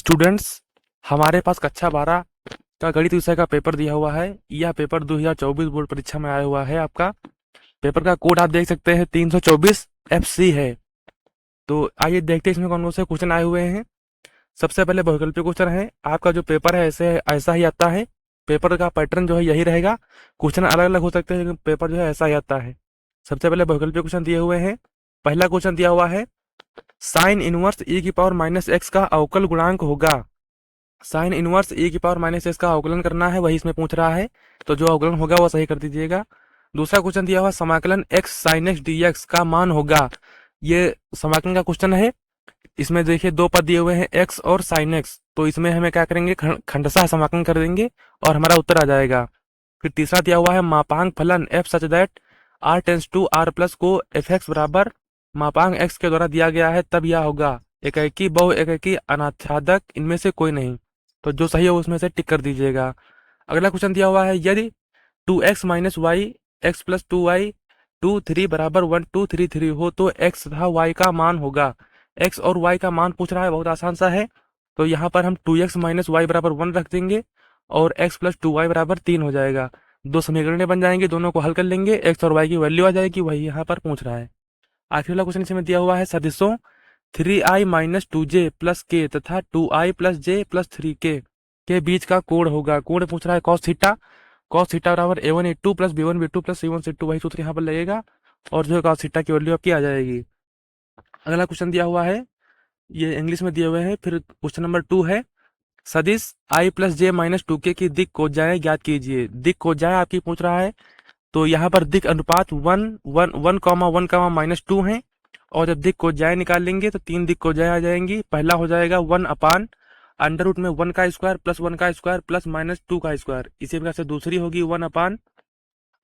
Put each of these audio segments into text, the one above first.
Students, हमारे पास कक्षा 12 का गणित विषय का पेपर दिया हुआ है। यह पेपर 2024 बोर्ड परीक्षा में आया हुआ है। आपका पेपर का कोड आप देख सकते हैं 324 FC है। तो आइए देखते हैं इसमें कौन कौन से क्वेश्चन आए हुए हैं। सबसे पहले बहुविकल्पीय क्वेश्चन है। आपका जो पेपर है ऐसे ऐसा ही आता है। पेपर का पैटर्न जो है यही रहेगा। क्वेश्चन अलग अलग हो सकते हैं लेकिन पेपर जो है ऐसा ही आता है। सबसे पहले बहुविकल्पीय क्वेश्चन दिए हुए हैं। पहला क्वेश्चन दिया हुआ है, साइन इनवर्स e की पावर माइनस एक्स का अवकल गुणांक होगा। साइन इनवर्स e की पावर माइनस एक्स का अवकलन करना है, वही इसमें पूछ रहा है। तो जो अवकलन होगा वो सही कर दीजिएगा। दूसरा क्वेश्चन दिया हुआ, समाकलन x साइन एक्स dx का मान होगा। ये समाकलन का क्वेश्चन है। इसमें देखिए दो पद दिए हुए हैं x और साइन एक्स, तो इसमें हमें क्या करेंगे, खंडशः समाकलन कर देंगे और हमारा उत्तर आ जाएगा। फिर तीसरा दिया हुआ है, मापांक फलन f such that r tends to r plus को fx बराबर मापांक x के द्वारा दिया गया है, तब यह होगा एकेकी बहु एकेकी अनाच्छादक इनमें से कोई नहीं। तो जो सही हो उसमें से टिक कर दीजिएगा। अगला क्वेश्चन दिया हुआ है, यदि 2x minus Y x plus 2y 2 3 बराबर 1 2 3 3 हो तो x तथा y का मान होगा। x और y का मान पूछ रहा है, बहुत आसान सा है। तो यहाँ पर हम 2x माइनस वाई बराबर 1 रख देंगे और x प्लस 2y बराबर 3 हो जाएगा। दो समीकरण बन जाएंगे, दोनों को हल कर लेंगे, x और y की वैल्यू आ जाएगी, वही यहाँ पर पूछ रहा है। आखिरी वाला क्वेश्चन इसमें दिया हुआ है, सदिशों 3i माइनस 2j प्लस के तथा 2i प्लस जे प्लस 3k के बीच का कोण होगा। कोण पूछ रहा है cos थीटा। cos थीटा बराबर a1 a2 plus b1 b2 plus c1 c2, वही सूत्र यहाँ पर लगेगा और जो है cos थीटा की वैल्यू आपकी आ जाएगी। अगला क्वेश्चन दिया हुआ है, ये इंग्लिश में दिए हुए हैं। फिर क्वेश्चन नंबर 2 है, सदिश i plus J minus 2k की दिक् कोज्याएं ज्ञात कीजिए। दिक् कोज्याएं आपकी पूछ रहा है। तो यहाँ पर दिक् अनुपात 1 माइनस 2 है और जब दिक् कोज्याएं निकाल लेंगे तो 3 दिक् कोज्याएं आ जाएंगी। पहला हो जाएगा 1 अपान अंडर रूट में 1 का स्क्वायर प्लस 1 का स्क्वायर प्लस माइनस 2 का स्क्वायर। इसी प्रकार से दूसरी होगी 1 अपान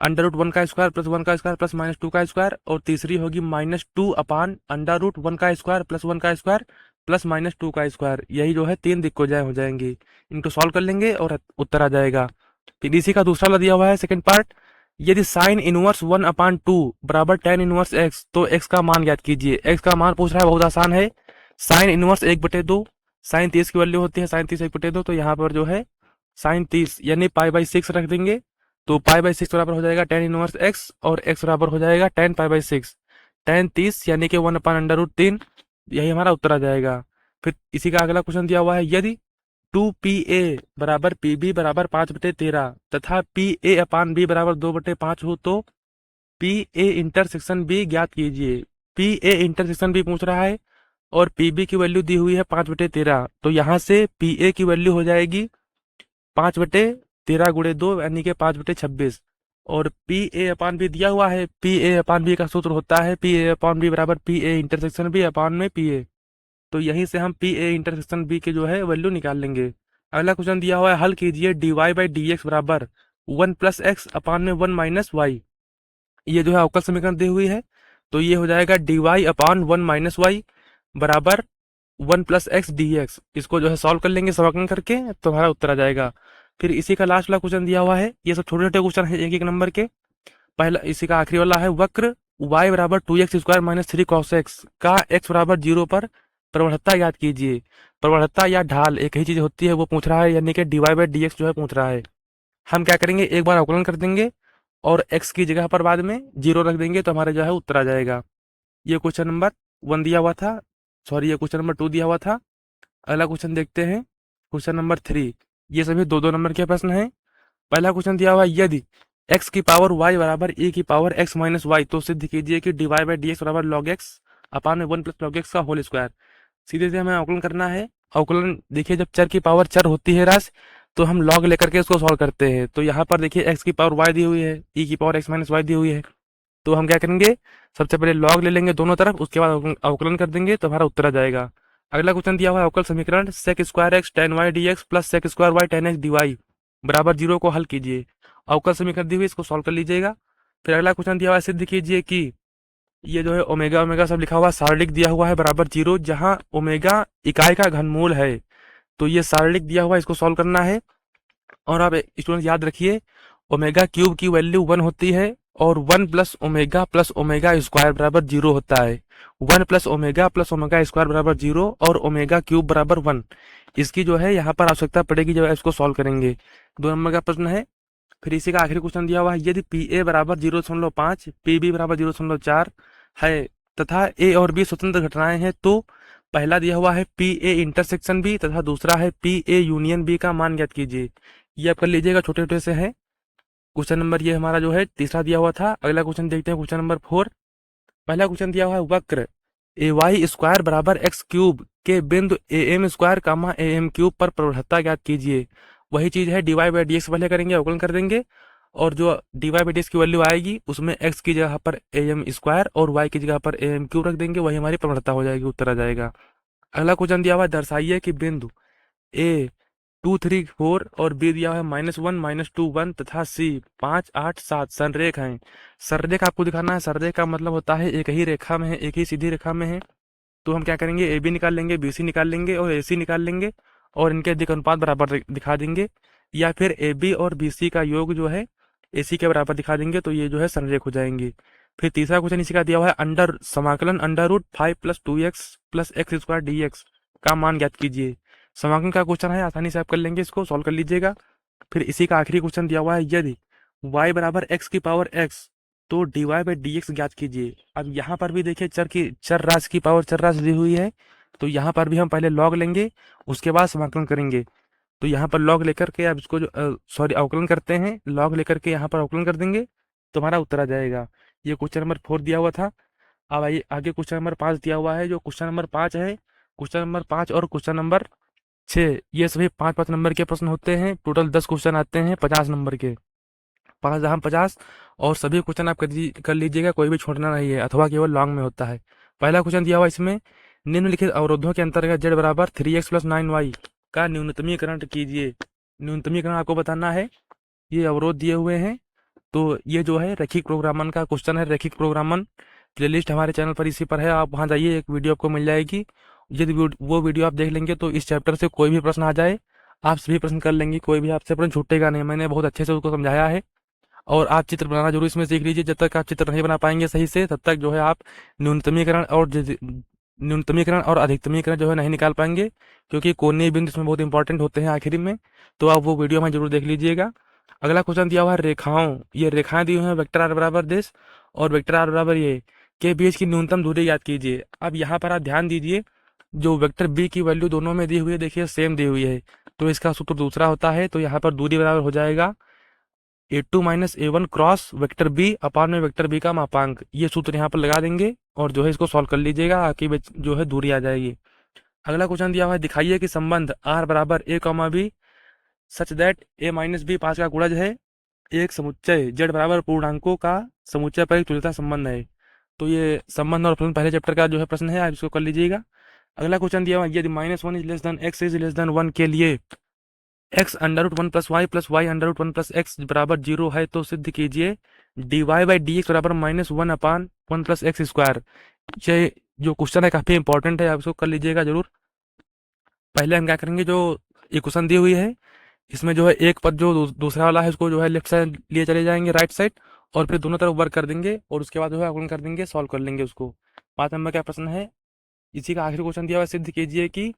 अंडर रूट 1 का स्क्वायर प्लस 1 का स्क्वायर प्लस माइनस 2 का स्क्वायर। और तीसरी होगी माइनस 2 अपान अंडर रूट 1 का स्क्वायर प्लस 1 का स्क्वायर प्लस माइनस 2 का स्क्वायर। यही जो है 3 दिक् कोज्याएं हो जाएंगी। इनको सॉल्व कर लेंगे और उत्तर आ जाएगा। फिर इसी का दूसरा दिया हुआ है सेकंड पार्ट, यदि साइन इनवर्स 1 अपान 2 बराबर tan इनवर्स x तो x का मान ज्ञात कीजिए। x का मान पूछ रहा है, बहुत आसान है। साइन इनवर्स 1/2, साइन 30 की वैल्यू होती है साइन 30 1/2, तो यहाँ पर जो है साइन 30 यानी π/6 रख देंगे। तो π/6 बराबर हो जाएगा tan इनवर्स x और x बराबर हो जाएगा tan π/6। tan 30 यानी कि 1 अपान अंडर रूट 3, यही हमारा उत्तर आ जाएगा। फिर इसी का अगला क्वेश्चन दिया हुआ है, यदि 2PA बराबर PB बराबर 5/13 तथा PA अपान B बराबर 2/5 हो तो PA इंटरसेक्शन B ज्ञात कीजिए। PA इंटरसेक्शन B पूछ रहा है और PB की वैल्यू दी हुई है 5/13। तो यहाँ से PA की वैल्यू हो जाएगी 5/13 गुणे 2 यानी कि 5/26। और PA अपान B दिया हुआ है। PA अपान B का सूत्र होता है PA अपान B बराबर PA इंटरसेक्शन B अपान में PA। तो यहीं से हम PA इंटरसेक्शन B के जो है वैल्यू निकाल लेंगे। अगला क्वेश्चन दिया हुआ है, हल कीजिए dy/dx बराबर 1 प्लस एक्स अपान में 1 माइनस वाई। ये जो है अवकल समीकरण दी हुई है। तो ये हो जाएगा dy अपान 1 माइनस वाई बराबर 1 प्लस एक्स dx। इसको जो है सॉल्व कर लेंगे समाकलन करके, तो हमारा उत्तर आ जाएगा। फिर इसी का लास्ट वाला क्वेश्चन दिया हुआ है। ये सब छोटे छोटे क्वेश्चन है, एक एक नंबर के। पहला इसी का आखिरी वाला है, वक्र y बराबर 2x square minus 3 cos x का x बराबर 0 पर प्रवणता याद कीजिए। प्रवणता या ढाल एक ही चीज होती है, वो पूछ रहा है, यानी कि dy/dx जो है पूछ रहा है। हम क्या करेंगे, एक बार अवकलन कर देंगे और x की जगह पर बाद में 0 रख देंगे, तो हमारा जो है उत्तर आ जाएगा। ये क्वेश्चन नंबर 1 दिया हुआ था, सॉरी ये क्वेश्चन नंबर 2 दिया हुआ था। अगला क्वेश्चन देखते हैं, क्वेश्चन नंबर 3। ये सभी 2-2 नंबर के प्रश्न है। पहला क्वेश्चन दिया हुआ है, यदि x की पावर y बराबर e की पावर x माइनस वाई तो सिद्ध कीजिए कि dy/dx बराबर log x अपान में 1 प्लस log x का होल स्क्वायर। सीधे से हमें अवकलन करना है। अवकलन देखिए, जब चर की पावर चर होती है राशि तो हम log लेकर के उसको सॉल्व करते हैं। तो यहाँ पर देखिए x की पावर y दी हुई है, e की पावर x माइनस वाई दी हुई है। तो हम क्या करेंगे, सबसे पहले log ले लेंगे दोनों तरफ, उसके बाद अवकलन कर देंगे, तो हमारा उत्तर आ जाएगा। अगला क्वेश्चन दिया हुआ है, अवकल समीकरण sec square x tan y dx plus sec square y tan x dy बराबर 0 को हल कीजिए। अवकल समीकरण दी हुई, इसको सॉल्व कर लीजिएगा। फिर अगला क्वेश्चन दिया हुआ है, सिद्ध कीजिए कि ये जो है ओमेगा ओमेगा सब लिखा हुआ सारणिक दिया हुआ है बराबर 0, जहां ओमेगा इकाई का घनमूल है। तो ये सारणिक दिया हुआ है, इसको सॉल्व करना है। और आप स्टूडेंट याद रखिए, ओमेगा क्यूब की वैल्यू 1 होती है और 1 + ओमेगा बराबर 0 होता है। 1 + ओमेगा बराबर 0 और ओमेगा क्यूब बराबर 1। इसकी जो है यहाँ पर आवश्यकता पड़ेगी जब इसको सॉल्व करेंगे। 2 नंबर का प्रश्न है। फिर इसी का आखिरी क्वेश्चन दिया हुआ है, यदि पी ए बराबर 0.5, पी बी बराबर 0.4 है तथा ए और बी स्वतंत्र घटनाएं हैं, तो पहला दिया हुआ है पी ए इंटरसेक्शन बी तथा दूसरा है पी ए यूनियन बी का मान ज्ञात कीजिए। ये आप कर लीजिएगा, छोटे छोटे से है। क्वेश्चन नंबर ये हमारा जो है तीसरा दिया हुआ था। अगला क्वेश्चन देखते हैं, क्वेश्चन नंबर 4। पहला क्वेश्चन दिया हुआ है, वक्र ए वाई स्क्वायर बराबर एक्स क्यूब के बिंदु a m square comma a m cube पर प्रवणता ज्ञात कीजिए। वही चीज है, डीवाई बाई डी एक्स पहले करेंगे, अवकलन कर देंगे, और जो डीवाई बाई डी एक्स की वैल्यू आएगी उसमें एक्स की जगह पर ए एम स्क्वायर और वाई की जगह पर ए एम क्यूब रख देंगे, वही हमारी प्रवणता हो जाएगी, उत्तर आ जाएगा। अगला क्वेश्चन दिया हुआ है, दर्शाइए कि बिंदु ए 2 3 4 और बी दिया है -1 -2 1 तथा सी 5 8 7 संरेख हैं। संरेख आपको दिखाना है। संरेख का मतलब होता है एक ही रेखा में है, एक ही सीधी रेखा में है। तो हम क्या करेंगे, ए बी निकाल लेंगे, बी सी निकाल लेंगे और ए सी निकाल लेंगे और इनके अधिक अनुपात बराबर दिखा देंगे, या फिर ए बी और बी सी का योग जो है ए सी के बराबर दिखा देंगे, तो ये जो है संरेख हो जाएंगे। फिर तीसरा क्वेश्चन इसी का दिया हुआ है, अंडर समाकलन √5 + 2x + x² dx का मान ज्ञात कीजिए। समाकलन का क्वेश्चन है, आसानी से आप कर लेंगे, इसको सॉल्व कर लीजिएगा। फिर इसी का आखिरी क्वेश्चन दिया हुआ है, यदि y बराबर x की पावर x तो dy बाई डी एक्स ज्ञात कीजिए। अब यहाँ पर भी देखिए चर राशि की पावर चर राशि दी हुई है, तो यहाँ पर भी हम पहले लॉग लेंगे, उसके बाद समाकलन करेंगे। तो यहाँ पर लॉग लेकर के अब इसको जो सॉरी अवकलन करते हैं, लॉग लेकर के यहाँ पर अवकलन कर देंगे तो हमारा उत्तर आ जाएगा। ये क्वेश्चन नंबर 4 दिया हुआ था। अब आइए आगे, क्वेश्चन नंबर 5 दिया हुआ है। जो क्वेश्चन नंबर 5 है, क्वेश्चन नंबर 5 और क्वेश्चन नंबर 6, ये सभी 5-5 नंबर के प्रश्न होते हैं। टोटल 10 क्वेश्चन आते हैं 50 नंबर के, 5 और सभी क्वेश्चन आप कर लीजिएगा, कोई भी छोड़ना नहीं है, अथवा केवल लॉन्ग में होता है। पहला क्वेश्चन दिया हुआ इसमें, निम्नलिखित अवरोधों के अंतर्गत z बराबर 3x + 9y का न्यूनतमीकरण कीजिए। न्यूनतमीकरण आपको बताना है। ये अवरोध दिए हुए हैं, तो ये जो है रैखिक प्रोग्रामन का क्वेश्चन है। रैखिक प्रोग्रामन प्लेलिस्ट हमारे चैनल पर इसी पर है, आप वहाँ जाइए, एक वीडियो आपको मिल जाएगी। यदि वो वीडियो आप देख लेंगे तो इस चैप्टर से कोई भी प्रश्न आ जाए आप सभी प्रश्न कर लेंगे, कोई भी आपसे प्रश्न छूटेगा नहीं। मैंने बहुत अच्छे से उसको समझाया है। और आप चित्र बनाना जरूर इसमें सीख लीजिए। जब तक आप चित्र नहीं बना पाएंगे सही से, तब तक जो है आप न्यूनतमीकरण और न्यूनतमीकरण और अधिकतमीकरण जो है नहीं निकाल पाएंगे, क्योंकि कोणीय बिंदु इसमें बहुत इंपॉर्टेंट होते हैं आखिरी में। तो आप वो वीडियो में जरूर देख लीजिएगा। अगला क्वेश्चन दिया हुआ है, रेखाओं, ये रेखाएं दी हुई हैं वेक्टर आर बराबर देश और वेक्टर आर बराबर ये के बीच की न्यूनतम दूरी याद कीजिए। अब यहाँ पर आप ध्यान दीजिए, जो वेक्टर बी की वैल्यू दोनों में दी हुई है, देखिए सेम दी हुई है, तो इसका सूत्र दूसरा होता है। तो यहाँ पर दूरी बराबर हो जाएगा A2 - A1 cross vector B अपान में वेक्टर बी का मापांक। ये सूत्र यहाँ पर लगा देंगे और जो है इसको सॉल्व कर लीजिएगा, आपकी जो है दूरी आ जाएगी। अगला क्वेश्चन दिया हुआ है, दिखाइए कि संबंध r बराबर a, b such that a - b 5 का गुणज है। एक समुच्चय z बराबर पूर्णांकों का समुच्चय पर एक तुल्यता संबंध है। तो ये संबंध और फलन पहले चैप्टर का जो है प्रश्न है, आप इसको कर लीजिएगा। अगला क्वेश्चन दिया हुआ है, यदि -1 > x > 1 के लिए x √1 + y + y √1 + x बराबर 0 है, तो सिद्ध कीजिए dy बाई डी एक्स बराबर -1 अपान 1 + x²। ये जो क्वेश्चन है काफी इंपॉर्टेंट है, आप इसको कर लीजिएगा जरूर। पहले हम क्या करेंगे, जो इक्वेशन दी हुई है इसमें जो है एक पद जो दूसरा वाला है उसको जो है लेफ्ट साइड लिए चले जाएंगे, राइट साइड, और फिर दोनों तरफ वर्क कर देंगे और उसके बाद जो है अवकलन कर देंगे, सॉल्व कर लेंगे उसको। 5 नंबर का प्रश्न है, इसी का आखिरी क्वेश्चन दिया हुआ है, सिद्ध कीजिए कि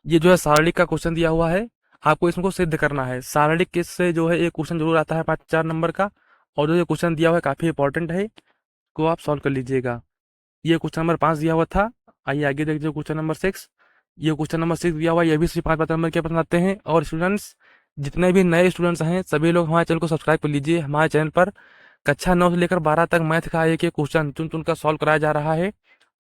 ये जो है सारणिक का क्वेश्चन दिया हुआ है, आपको इसको सिद्ध करना है। सारणिक किस से जो है एक क्वेश्चन जरूर आता है 5-4 नंबर का, और जो ये क्वेश्चन दिया हुआ है काफी इंपॉर्टेंट है, को आप सॉल्व कर लीजिएगा। ये क्वेश्चन नंबर 5 दिया हुआ था। आइए आगे देख लीजिए, क्वेश्चन नंबर 6। ये क्वेश्चन नंबर 6 दिया हुआ है, ये भी सिर्फ 5 नंबर के प्रश्न आते हैं। और स्टूडेंट्स, जितने भी नए स्टूडेंट्स हैं सभी लोग हमारे चैनल को सब्सक्राइब कर लीजिए। हमारे चैनल पर कक्षा 9 से लेकर 12 तक मैथ का एक एक क्वेश्चन चुन चुन कर सॉल्व कराया जा रहा है।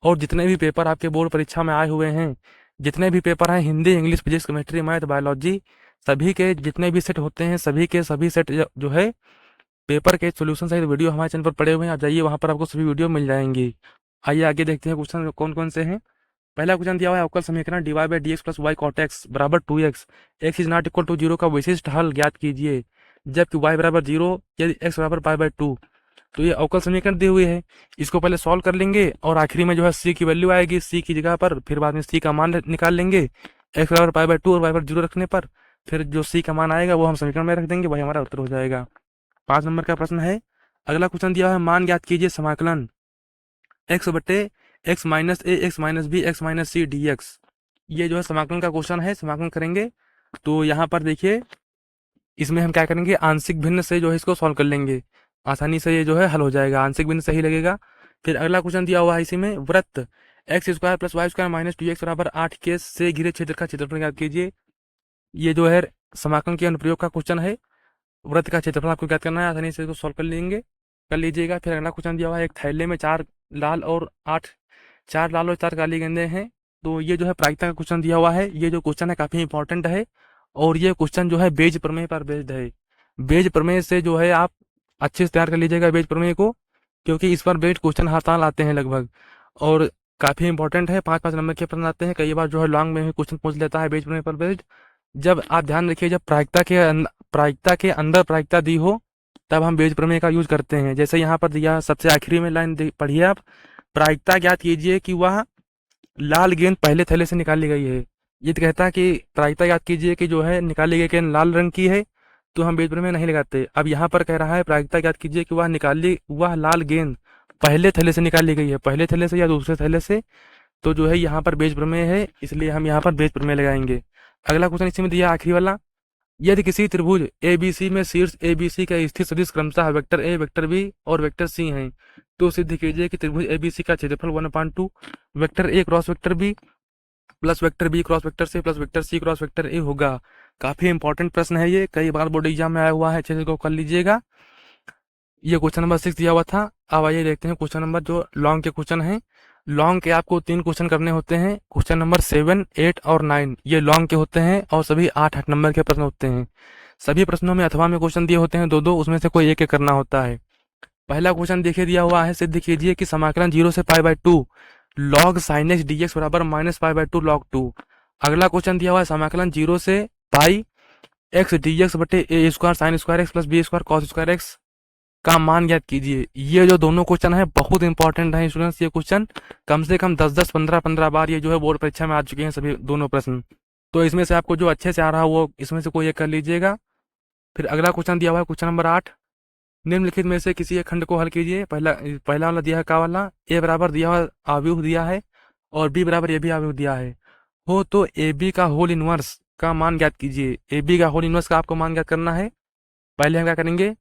और जितने भी पेपर आपके बोर्ड परीक्षा में आए हुए हैं, जितने भी पेपर हैं, Hindi, English, physics, chemistry, math, biology, सभी के जितने भी सेट होते हैं, सभी के सभी सेट जो है पेपर के सोल्यूशन सहित वीडियो हमारे चैनल पर पड़े हुए हैं। आप जाइए, वहां पर आपको सभी वीडियो मिल जाएंगी। आइए आगे देखते हैं क्वेश्चन कौन कौन से हैं। पहला क्वेश्चन दिया हुआ है, अवकल समीकरण dy by d x plus y cot x बराबर 2x, x is not equal to 0 का विशिष्ट हल ज्ञात कीजिए जबकि y बराबर 0 यदि x बराबर पाई बाई 2। तो ये अवकल समीकरण दी हुई है, इसको पहले सॉल्व कर लेंगे और आखिरी में जो है c की वैल्यू आएगी, c की जगह पर फिर बाद में c का मान निकाल लेंगे, x बराबर पाई बाई 2 और y बराबर 0 रखने पर फिर जो c का मान आएगा वो हम समीकरण में रख देंगे, वही हमारा उत्तर हो जाएगा। 5 नंबर का प्रश्न है, अगला क्वेश्चन दिया हुआ है मान ज्ञात कीजिए समाकलन एक्स बटे x minus a x minus b x minus c d x. ये जो है समाकलन का क्वेश्चन है, समाकलन करेंगे। तो यहाँ पर देखिए इसमें हम क्या करेंगे, आंशिक भिन्न से जो है इसको सॉल्व कर लेंगे, आसानी से ये जो है हल हो जाएगा, आंशिक भिन्न सही लगेगा। फिर अगला क्वेश्चन दिया हुआ है इसी में, वृत्त x square plus y square minus two x बराबर 8 के से घिरे क्षेत्र का क्षेत्रफल ज्ञात कीजिए। ये जो है समाकलन के अनुप्रयोग का क्वेश्चन है। वृत्त का क्षेत्रफल आपको ज्ञात करना है, आसानी से इसको सॉल्व कर लीजिएगा। फिर अगला क्वेश्चन दिया हुआ है, एक थैले में चार लाल और 4 काली गेंदें हैं। तो ये जो है प्रायिकता का क्वेश्चन दिया हुआ है। ये जो क्वेश्चन है काफी इंपॉर्टेंट है और ये क्वेश्चन जो है बेज प्रमेय पर बेस्ड है। बेज प्रमेय से जो है आप अच्छे से तैयार कर लीजिएगा बेज प्रमेय को, क्योंकि इस पर बेस्ड क्वेश्चन हर साल आते हैं लगभग, और काफी इंपॉर्टेंट है। 5-5 नंबर के प्रश्न आते हैं, कई बार जो है लॉन्ग में भी क्वेश्चन पूछ लेता है बेज प्रमेय पर बेस्ड। जब आप ध्यान रखिए, जब प्रायिकता के अंदर प्रायिकता दी हो तब हम बेज प्रमेय का यूज करते हैं। जैसे यहाँ पर दिया सबसे आखिरी में लाइन पढ़िए आप, प्रायिकता ज्ञात कीजिए कि वह लाल गेंद पहले थैले से निकाली गई है। ये तो कहता है कि प्रायिकता याद कीजिए कि जो है निकाली गई गेंद लाल रंग की है, तो हम बेज प्रमेय नहीं लगाते। अब यहाँ पर कह रहा है प्रायिकता याद कीजिए कि वह लाल गेंद पहले थैले से निकाली गई है, पहले थैले से या दूसरे थैले से, तो जो है यहाँ पर बेज प्रमेय है, इसलिए हम यहाँ पर बेज प्रमेय लगाएंगे। अगला क्वेश्चन इसी में दिया आखिरी वाला, यदि किसी त्रिभुज ABC में शीर्ष ABC का स्थित सदिश क्रमशः वेक्टर ए, वेक्टर बी और वेक्टर सी हैं, तो सिद्ध कीजिए कि त्रिभुज ABC का क्षेत्रफल 1/2 vector a cross vector b plus vector b cross vector c plus vector c cross vector a होगा। काफी इंपॉर्टेंट प्रश्न है ये, कई बार बोर्ड एग्जाम में आया हुआ है, अच्छे से इसको कर लीजिएगा। ये क्वेश्चन नंबर 6 दिया हुआ था। अब आइए देखते हैं क्वेश्चन नंबर जो लॉन्ग के क्वेश्चन हैं। लॉन्ग के आपको 3 क्वेश्चन करने होते हैं, क्वेश्चन नंबर 7, 8 और 9 ये लॉन्ग के होते हैं और सभी 8-8 नंबर के प्रश्न होते हैं। सभी प्रश्नों में अथवा में क्वेश्चन दिए होते हैं 2-2, उसमें से कोई एक करना होता है। पहला क्वेश्चन देखिए दिया हुआ है, सिद्ध कीजिए कि समाकलन 0 से π/2 log sin x dx बराबर -π/2 log 2। अगला क्वेश्चन दिया हुआ है, समाकलन 0 से पाई एक्स dx बटे a square sine square x plus b square cos square x का मान ज्ञात कीजिए। ये जो दोनों क्वेश्चन है बहुत इंपॉर्टेंट है स्टूडेंट्स। ये क्वेश्चन कम से कम 10-10, 15-15 बार ये जो है बोर्ड परीक्षा में आ चुके हैं सभी दोनों प्रश्न। तो इसमें से आपको जो अच्छे से आ रहा है वो इसमें से कोई एक कर लीजिएगा। फिर अगला क्वेश्चन दिया हुआ है क्वेश्चन नंबर 8, निम्नलिखित में से किसी एक खंड को हल कीजिए। पहला वाला दिया है का वाला, ए बराबर दिया हुआ आव्यूह दिया है और बी बराबर ए भी आव्यूह दिया है हो, तो ए बी का होल इनवर्स का मान ज्ञात कीजिए। ए बी का होल इनवर्स का आपको मान ज्ञात करना है। पहले हम क्या करेंगे,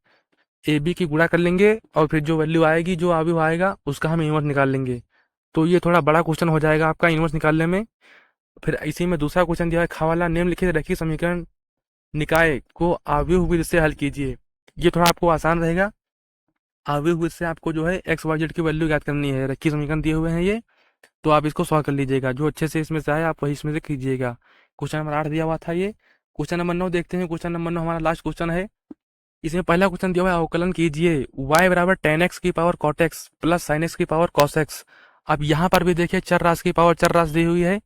ए बी की गुणा कर लेंगे और फिर जो वैल्यू आएगी, जो आव्यूह आएगा उसका हम इनवर्स निकाल लेंगे। तो ये थोड़ा बड़ा क्वेश्चन हो जाएगा आपका इनवर्स निकालने में। फिर इसी में दूसरा क्वेश्चन दिया है खा वाला, निम्नलिखित रैखिक समीकरण निकाय को आव्यूह विधि से हल कीजिए। ये थोड़ा आपको आसान रहेगा। आव्यूह विधि से आपको जो है एक्स वाई जेड की वैल्यू ज्ञात करनी है। रैखिक समीकरण दिए हुए हैं ये, तो आप इसको सॉल्व कर लीजिएगा। जो अच्छे से इसमें से आए आप वही इसमें से कीजिएगा। क्वेश्चन नंबर 8 दिया हुआ था ये। क्वेश्चन नंबर 9 देखते हैं। क्वेश्चन नंबर 9 हमारा लास्ट क्वेश्चन है। इसमें पहला क्वेश्चन दिया हुआ है, अवकलन कीजिए y बराबर tan x की power cot x plus sin x की पावर cos x। अब यहाँ पर भी देखिए चर राशि की पावर चर राशि दी हुई है,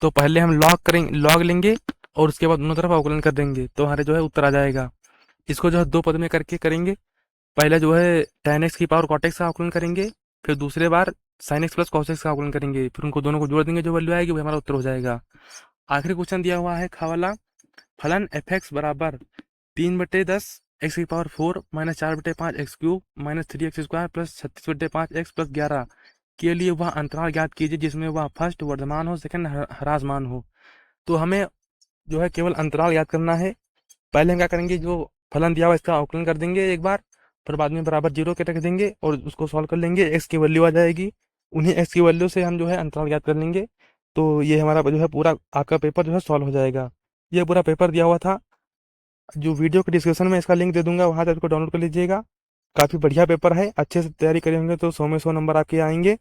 तो पहले हम लॉग लेंगे और उसके बाद दोनों तरफ अवकलन कर देंगे, तो हमारे जो है उत्तर आ जाएगा। इसको जो है 2 पद में करके करेंगे। पहले जो है tan x की पावर cot x का अवकलन करेंगे, फिर दूसरे बार sin x plus cos x का अवकलन करेंगे, फिर उनको दोनों को जोड़ देंगे, जो वैल्यू आएगी वो हमारा उत्तर हो जाएगा। आखिरी क्वेश्चन दिया हुआ है खा वाला, फलन f(x) बराबर 3/10 x की power 4 minus 4/5 x cube minus 3x square plus 36/5 x plus 11 के लिए वह अंतराल ज्ञात कीजिए जिसमें वह फर्स्ट वर्धमान हो, सेकंड ह्रासमान हो। तो हमें जो है केवल अंतराल याद करना है। पहले हम क्या करेंगे, जो फलन दिया हुआ इसका अवकलन कर देंगे एक बार, फिर बाद में बराबर 0 के रख देंगे और उसको सॉल्व कर लेंगे। एक्स की वैल्यू आ जाएगी, उन्हीं एक्स की वैल्यू से हम जो है अंतराल ज्ञात कर लेंगे। तो ये हमारा जो है पूरा आपका पेपर जो है सॉल्व हो जाएगा। ये पूरा पेपर दिया हुआ था, जो वीडियो के डिस्क्रिप्शन में इसका लिंक दे दूंगा, वहां से इसको डाउनलोड कर लीजिएगा। काफी बढ़िया पेपर है, अच्छे से तैयारी करेंगे तो 100 में 100 नंबर आपके आएंगे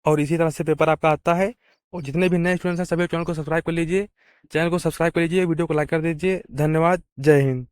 और इसी तरह से पेपर आपका आता है। और जितने भी नए स्टूडेंट्स हैं सभी चैनल को सब्सक्राइब कर लीजिए, वीडियो को लाइक कर दीजिए। धन्यवाद, जय हिंद।